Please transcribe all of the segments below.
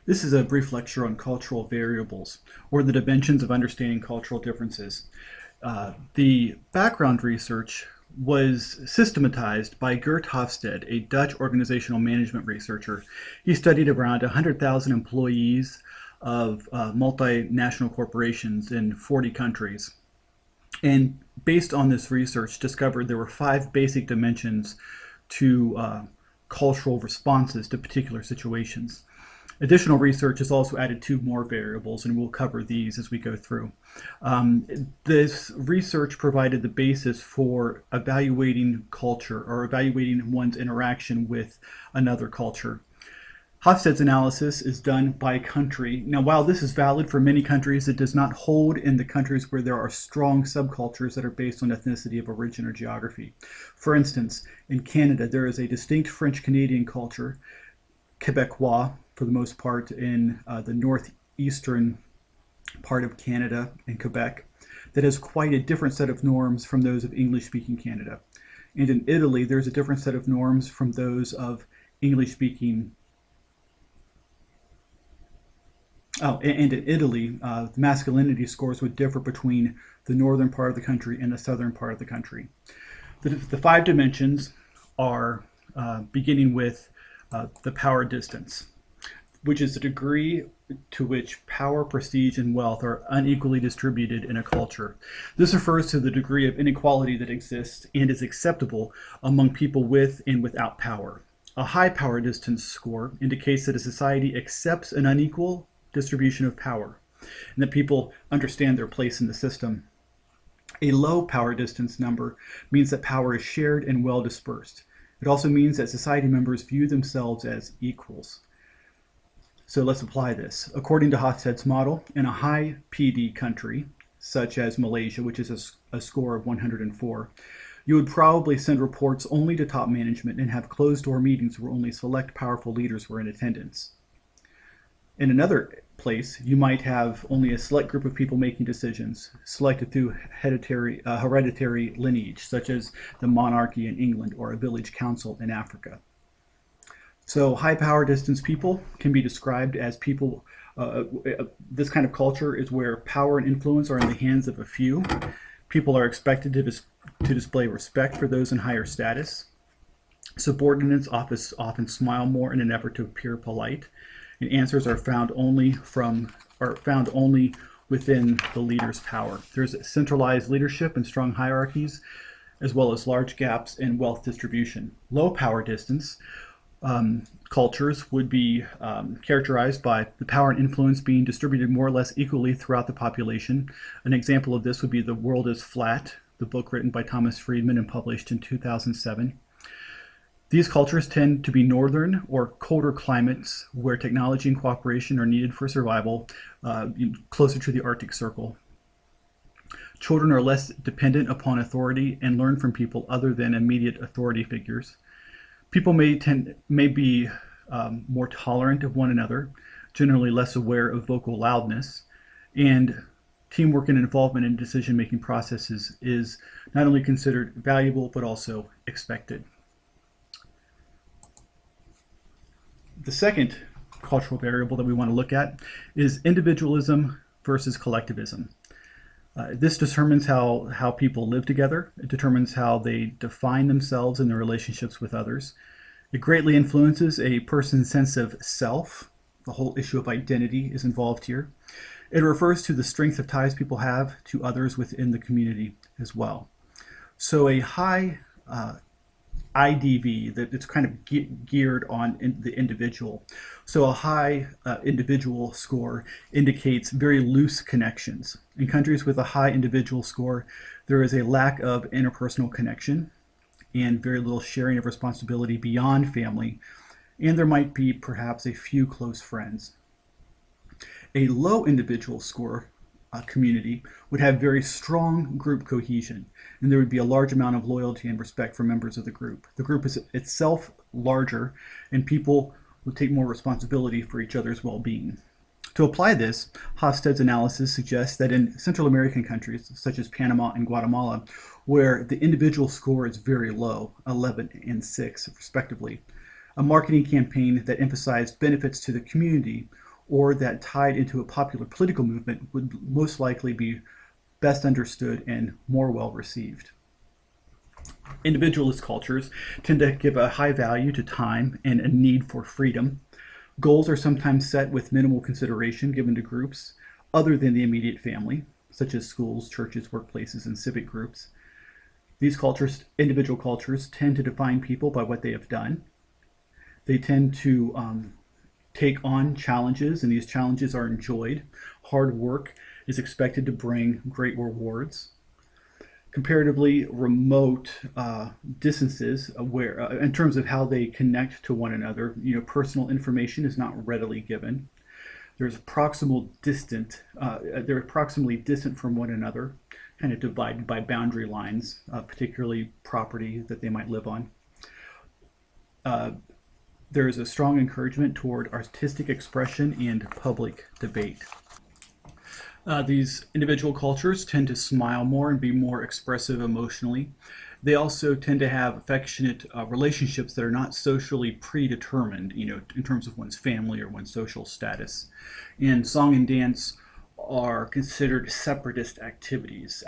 This is a brief lecture on cultural variables, or the dimensions of understanding cultural differences. The background research was systematized by Gert Hofstede, a Dutch organizational management researcher. He studied around 100,000 employees of multinational corporations in 40 countries. And based on this research, discovered there were 5 basic dimensions to cultural responses to particular situations. Additional research has also added 2 more variables, and we'll cover these as we go through. This research provided the basis for evaluating culture, or evaluating one's interaction with another culture. Hofstede's analysis is done by country. Now, while this is valid for many countries, it does not hold in the countries where there are strong subcultures that are based on ethnicity of origin or geography. For instance, in Canada, there is a distinct French-Canadian culture, Quebecois, for the most part, in the northeastern part of Canada and Quebec, that has quite a different set of norms from those of English-speaking Canada. And in Italy, there's a different set of norms from those of English-speaking. Oh, and in Italy, the masculinity scores would differ between the northern part of the country and the southern part of the country. The 5 dimensions are beginning with the power distance, which is the degree to which power, prestige, and wealth are unequally distributed in a culture. This refers to the degree of inequality that exists and is acceptable among people with and without power. A high power distance score indicates that a society accepts an unequal distribution of power and that people understand their place in the system. A low power distance number means that power is shared and well dispersed. It also means that society members view themselves as equals. So let's apply this. According to Hofstede's model, in a high PD country, such as Malaysia, which is a score of 104, you would probably send reports only to top management and have closed-door meetings where only select powerful leaders were in attendance. In another place, you might have only a select group of people making decisions, selected through hereditary lineage, such as the monarchy in England or a village council in Africa. So high power distance people can be described as people, this kind of culture is where power and influence are in the hands of a few. People are expected to display respect for those in higher status. Subordinates often smile more in an effort to appear polite, and answers are found only within the leader's power. There's centralized leadership and strong hierarchies, as well as large gaps in wealth distribution. Low power distance cultures would be characterized by the power and influence being distributed more or less equally throughout the population. An example of this would be The World is Flat, the book written by Thomas Friedman and published in 2007. These cultures tend to be northern or colder climates where technology and cooperation are needed for survival, closer to the Arctic Circle. Children are less dependent upon authority and learn from people other than immediate authority figures. People may be more tolerant of one another, generally less aware of vocal loudness, and teamwork and involvement in decision-making processes is not only considered valuable but also expected. The second cultural variable that we want to look at is individualism versus collectivism. This determines how people live together. It determines how they define themselves in their relationships with others. It greatly influences a person's sense of self. The whole issue of identity is involved here. It refers to the strength of ties people have to others within the community as well. So a high IDV, that it's kind of geared on the individual. So a high individual score indicates very loose connections. In countries with a high individual score, there is a lack of interpersonal connection and very little sharing of responsibility beyond family, and there might be perhaps a few close friends. A low individual score community would have very strong group cohesion, and there would be a large amount of loyalty and respect for members of the group. The group is itself larger, and people would take more responsibility for each other's well-being. To apply this, Hofstede's analysis suggests that in Central American countries, such as Panama and Guatemala, where the individual score is very low, 11 and 6 respectively, a marketing campaign that emphasized benefits to the community or that tied into a popular political movement would most likely be best understood and more well received. Individualist cultures tend to give a high value to time and a need for freedom. Goals are sometimes set with minimal consideration given to groups other than the immediate family, such as schools, churches, workplaces, and civic groups. These cultures, individual cultures, tend to define people by what they have done. They tend to take on challenges, and these challenges are enjoyed. Hard work is expected to bring great rewards. Comparatively remote distances, where, in terms of how they connect to one another, personal information is not readily given. There's proximal distant. They're approximately distant from one another, kind of divided by boundary lines, particularly property that they might live on. There is a strong encouragement toward artistic expression and public debate. These individual cultures tend to smile more and be more expressive emotionally. They also tend to have affectionate relationships that are not socially predetermined, in terms of one's family or one's social status. And song and dance are considered separatist activities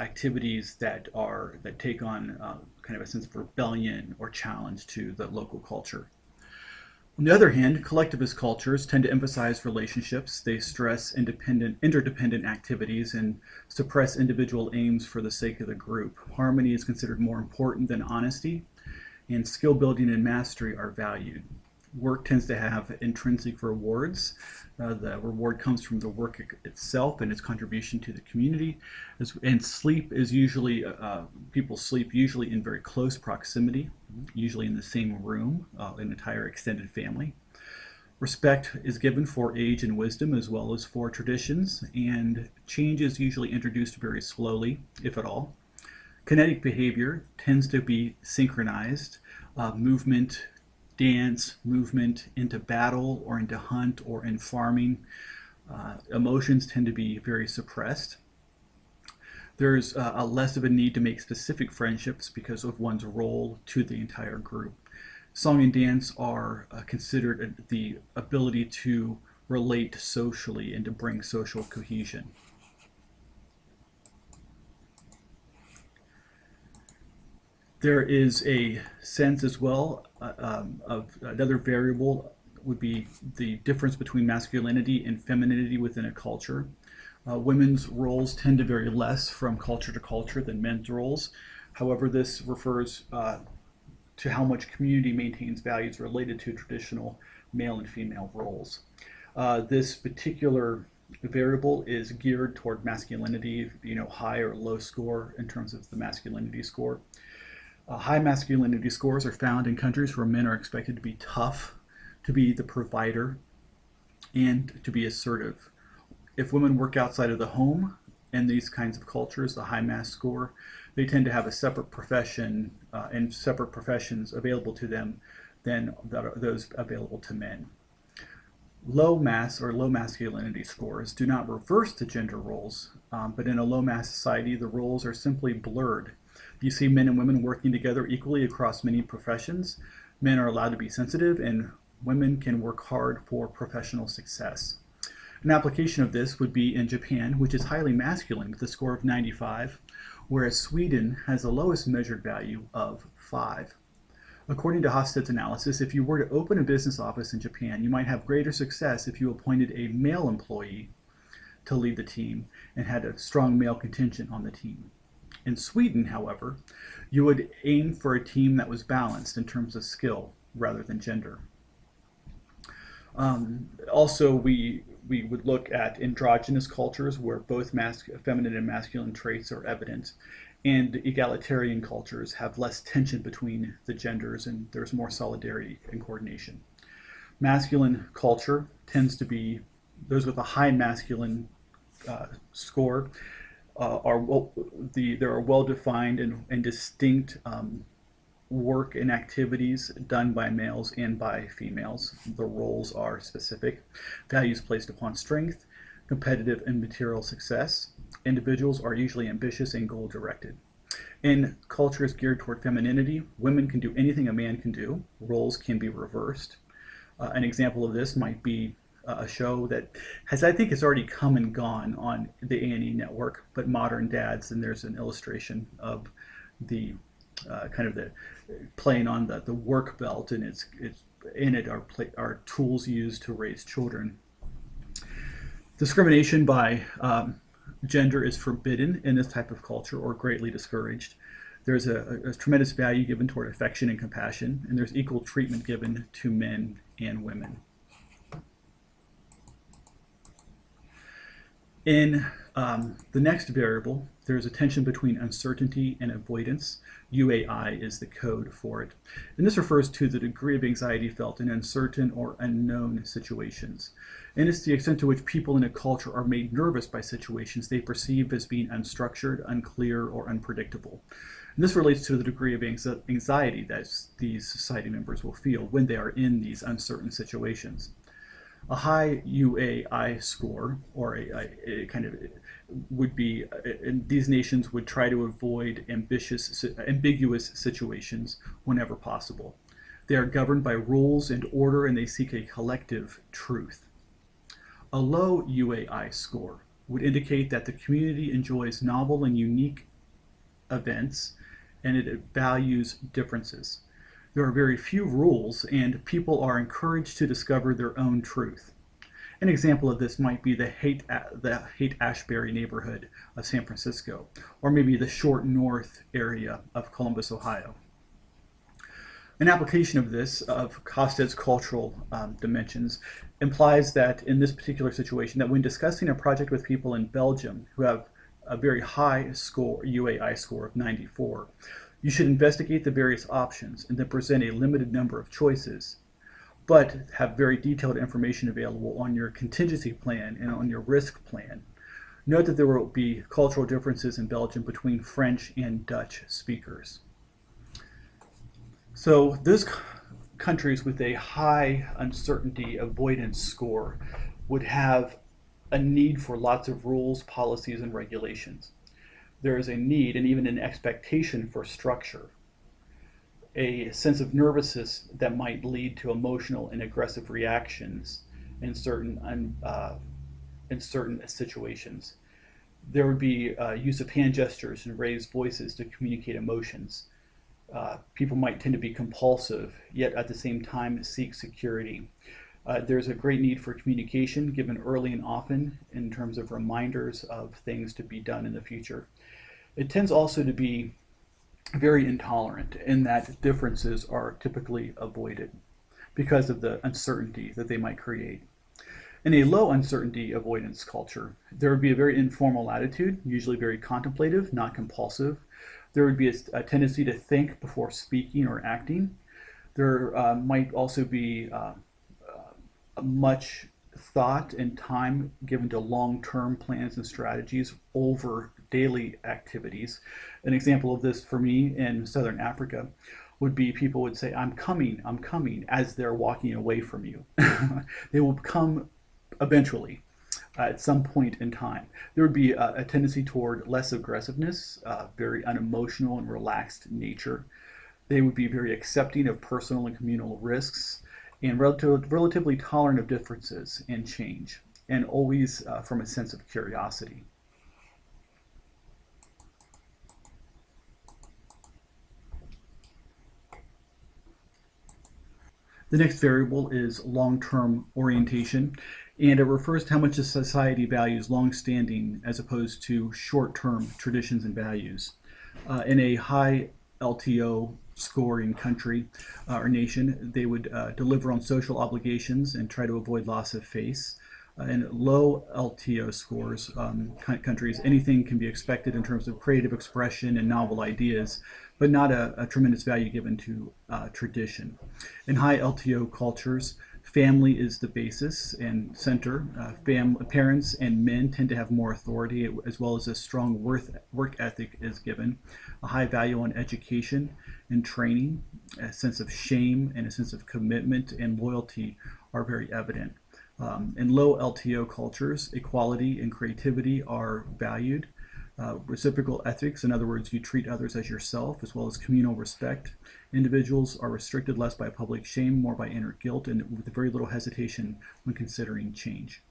that take on kind of a sense of rebellion or challenge to the local culture. On the other hand, collectivist cultures tend to emphasize relationships. They stress interdependent activities and suppress individual aims for the sake of the group. Harmony is considered more important than honesty, and skill building and mastery are valued. Work tends to have intrinsic rewards. The reward comes from the work itself and its contribution to the community. And sleep is usually, people sleep usually in very close proximity, usually in the same room, an entire extended family. Respect is given for age and wisdom as well as for traditions, and change is usually introduced very slowly, if at all. Kinetic behavior tends to be synchronized. Movement, dance, movement into battle or into hunt or in farming. Emotions tend to be very suppressed. There's a less of a need to make specific friendships because of one's role to the entire group. Song and dance are considered the ability to relate socially and to bring social cohesion. There is a sense as well of another variable would be the difference between masculinity and femininity within a culture. Women's roles tend to vary less from culture to culture than men's roles. However, this refers to how much community maintains values related to traditional male and female roles. This particular variable is geared toward masculinity, high or low score in terms of the masculinity score. High masculinity scores are found in countries where men are expected to be tough, to be the provider, and to be assertive. If women work outside of the home in these kinds of cultures, the high mass score, they tend to have a separate profession and separate professions available to them than those available to men. Low mass or low masculinity scores do not reverse the gender roles, but in a low mass society, the roles are simply blurred. You see men and women working together equally across many professions. Men are allowed to be sensitive, and women can work hard for professional success. An application of this would be in Japan, which is highly masculine with a score of 95, whereas Sweden has the lowest measured value of 5. According to Hofstede's analysis, if you were to open a business office in Japan, you might have greater success if you appointed a male employee to lead the team and had a strong male contingent on the team. In Sweden, however, you would aim for a team that was balanced in terms of skill rather than gender. Also, we would look at androgynous cultures where both feminine and masculine traits are evident, and egalitarian cultures have less tension between the genders and there's more solidarity and coordination. Masculine culture tends to be those with a high masculine score. There are well-defined and distinct work and activities done by males and by females. The roles are specific. Values placed upon strength, competitive and material success. Individuals are usually ambitious and goal-directed. In cultures geared toward femininity, women can do anything a man can do. Roles can be reversed. An example of this might be a show that has, I think, it's already come and gone on the A&E network, but Modern Dads, and there's an illustration of the kind of the playing on the work belt, and it's in it are tools used to raise children. Discrimination by gender is forbidden in this type of culture or greatly discouraged. There's a tremendous value given toward affection and compassion, and there's equal treatment given to men and women. In the next variable, there's a tension between uncertainty and avoidance. UAI is the code for it. And this refers to the degree of anxiety felt in uncertain or unknown situations. And it's the extent to which people in a culture are made nervous by situations they perceive as being unstructured, unclear, or unpredictable. And this relates to the degree of anxiety that these society members will feel when they are in these uncertain situations. A high UAI score, or a kind of, would be, these nations would try to avoid ambiguous situations whenever possible. They are governed by rules and order, and they seek a collective truth. A low UAI score would indicate that the community enjoys novel and unique events, and it values differences. There are very few rules, and people are encouraged to discover their own truth. An example of this might be the Haight-Ashbury neighborhood of San Francisco, or maybe the Short North area of Columbus, Ohio. An application of this, of Costed's cultural dimensions, implies that in this particular situation, that when discussing a project with people in Belgium who have a very high score, UAI score of 94, you should investigate the various options and then present a limited number of choices, but have very detailed information available on your contingency plan and on your risk plan. Note that there will be cultural differences in Belgium between French and Dutch speakers. So those countries with a high uncertainty avoidance score would have a need for lots of rules, policies, and regulations. There is a need and even an expectation for structure, a sense of nervousness that might lead to emotional and aggressive reactions in certain situations. There would be use of hand gestures and raised voices to communicate emotions. People might tend to be compulsive, yet at the same time seek security. There's a great need for communication given early and often in terms of reminders of things to be done in the future. It tends also to be very intolerant in that differences are typically avoided because of the uncertainty that they might create. In a low uncertainty avoidance culture, there would be a very informal attitude, usually very contemplative, not compulsive. There would be a tendency to think before speaking or acting. There might also be much thought and time given to long-term plans and strategies over daily activities. An example of this for me in Southern Africa would be people would say, I'm coming, as they're walking away from you. They will come eventually at some point in time. There would be a tendency toward less aggressiveness, very unemotional and relaxed nature. They would be very accepting of personal and communal risks, and relatively tolerant of differences and change, and always from a sense of curiosity. The next variable is long-term orientation, and it refers to how much a society values long-standing as opposed to short-term traditions and values. In a high LTO scoring country or nation, they would deliver on social obligations and try to avoid loss of face. In low LTO scores countries, anything can be expected in terms of creative expression and novel ideas, but not a tremendous value given to tradition. In high LTO cultures, family is the basis and center. Parents and men tend to have more authority, as well as a strong work ethic is given. A high value on education and training, a sense of shame and a sense of commitment and loyalty are very evident. In low LTO cultures, equality and creativity are valued. Reciprocal ethics, in other words, you treat others as yourself, as well as communal respect. Individuals are restricted less by public shame, more by inner guilt, and with very little hesitation when considering change.